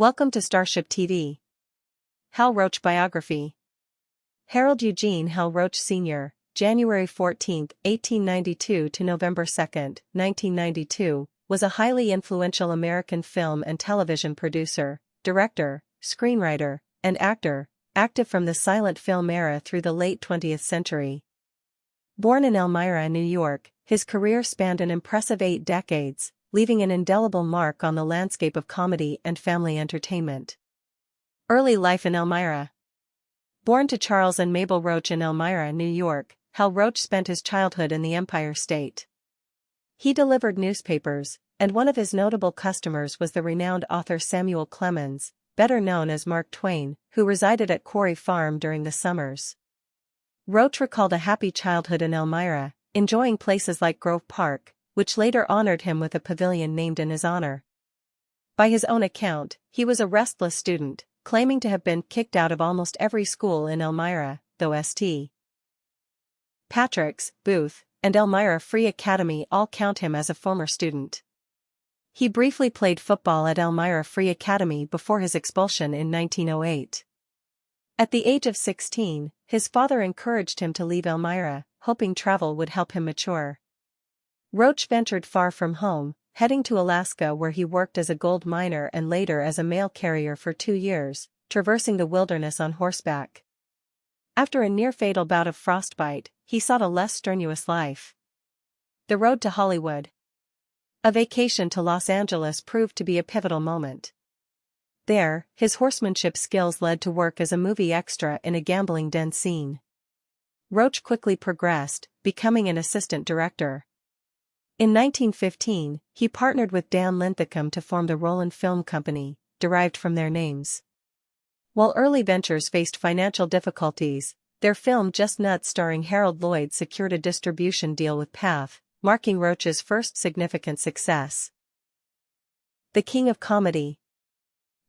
Welcome to Starship TV. Hal Roach Biography. Harold Eugene Hal Roach Sr., January 14, 1892 to November 2, 1992, was a highly influential American film and television producer, director, screenwriter, and actor, active from the silent film era through the late 20th century. Born in Elmira, New York, his career spanned an impressive 8 decades, leaving an indelible mark on the landscape of comedy and family entertainment. Early life in Elmira. Born to Charles and Mabel Roach in Elmira, New York, Hal Roach spent his childhood in the Empire State. He delivered newspapers, and one of his notable customers was the renowned author Samuel Clemens, better known as Mark Twain, who resided at Quarry Farm during the summers. Roach recalled a happy childhood in Elmira, enjoying places like Grove Park, which later honored him with a pavilion named in his honor. By his own account, he was a restless student, claiming to have been kicked out of almost every school in Elmira, though St. Patrick's, Booth, and Elmira Free Academy all count him as a former student. He briefly played football at Elmira Free Academy before his expulsion in 1908. At the age of 16, his father encouraged him to leave Elmira, hoping travel would help him mature. Roach ventured far from home, heading to Alaska where he worked as a gold miner and later as a mail carrier for 2 years, traversing the wilderness on horseback. After a near-fatal bout of frostbite, he sought a less strenuous life. The road to Hollywood. A vacation to Los Angeles proved to be a pivotal moment. There, his horsemanship skills led to work as a movie extra in a gambling den scene. Roach quickly progressed, becoming an assistant director. In 1915, he partnered with Dan Linthicum to form the Roland Film Company, derived from their names. While early ventures faced financial difficulties, their film Just Nuts starring Harold Lloyd secured a distribution deal with Path, marking Roach's first significant success. The King of Comedy.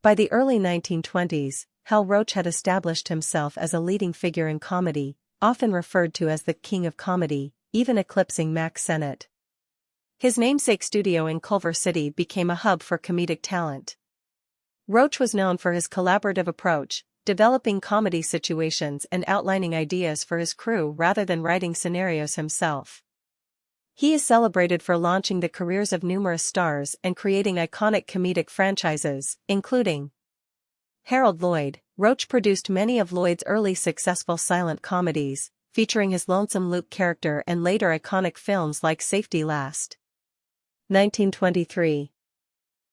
By the early 1920s, Hal Roach had established himself as a leading figure in comedy, often referred to as the King of Comedy, even eclipsing Mack Sennett. His namesake studio in Culver City became a hub for comedic talent. Roach was known for his collaborative approach, developing comedy situations and outlining ideas for his crew rather than writing scenarios himself. He is celebrated for launching the careers of numerous stars and creating iconic comedic franchises, including Harold Lloyd. Roach produced many of Lloyd's early successful silent comedies, featuring his Lonesome Luke character and later iconic films like Safety Last. 1923.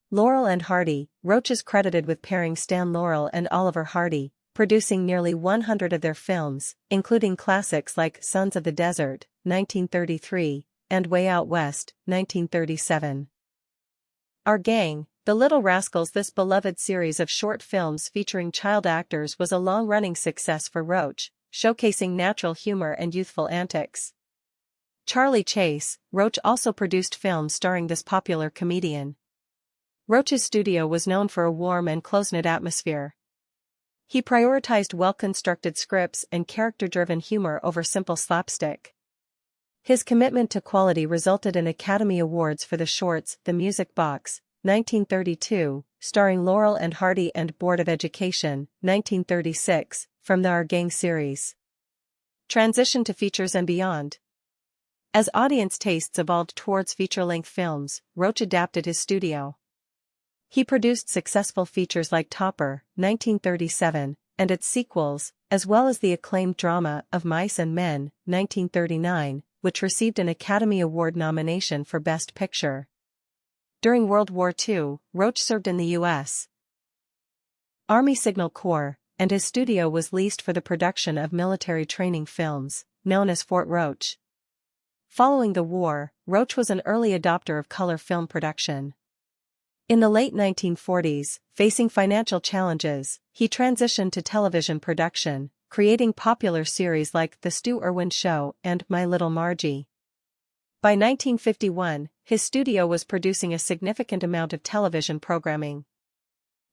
Laurel and Hardy. Roach is credited with pairing Stan Laurel and Oliver Hardy, producing nearly 100 of their films, including classics like Sons of the Desert, 1933, and Way Out West, 1937. Our Gang, The Little Rascals. This beloved series of short films featuring child actors was a long-running success for Roach, showcasing natural humor and youthful antics. Charlie Chase. Roach also produced films starring this popular comedian. Roach's studio was known for a warm and close-knit atmosphere. He prioritized well-constructed scripts and character-driven humor over simple slapstick. His commitment to quality resulted in Academy Awards for the shorts The Music Box, 1932, starring Laurel and Hardy, and Board of Education, 1936, from the Our Gang series. Transition to features and beyond. As audience tastes evolved towards feature-length films, Roach adapted his studio. He produced successful features like Topper, 1937, and its sequels, as well as the acclaimed drama Of Mice and Men, 1939, which received an Academy Award nomination for Best Picture. During World War II, Roach served in the U.S. Army Signal Corps, and his studio was leased for the production of military training films, known as Fort Roach. Following the war, Roach was an early adopter of color film production. In the late 1940s, facing financial challenges, he transitioned to television production, creating popular series like The Stu Irwin Show and My Little Margie. By 1951, his studio was producing a significant amount of television programming.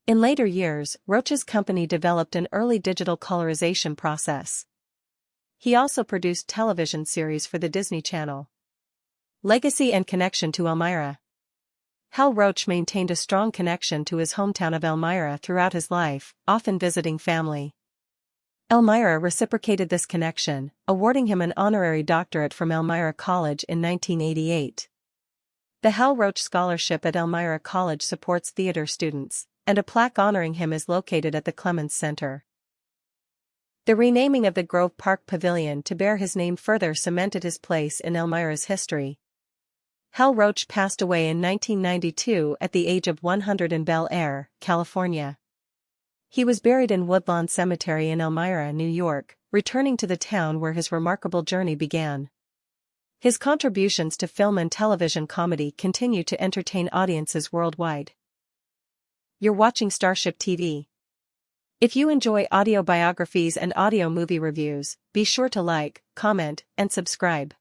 In later years, Roach's company developed an early digital colorization process. He also produced television series for the Disney Channel. Legacy and connection to Elmira. Hal Roach maintained a strong connection to his hometown of Elmira throughout his life, often visiting family. Elmira reciprocated this connection, awarding him an honorary doctorate from Elmira College in 1988. The Hal Roach Scholarship at Elmira College supports theater students, and a plaque honoring him is located at the Clements Center. The renaming of the Grove Park Pavilion to bear his name further cemented his place in Elmira's history. Hal Roach passed away in 1992 at the age of 100 in Bel Air, California. He was buried in Woodlawn Cemetery in Elmira, New York, returning to the town where his remarkable journey began. His contributions to film and television comedy continue to entertain audiences worldwide. You're watching Starship TV. If you enjoy audio biographies and audio movie reviews, be sure to like, comment, and subscribe.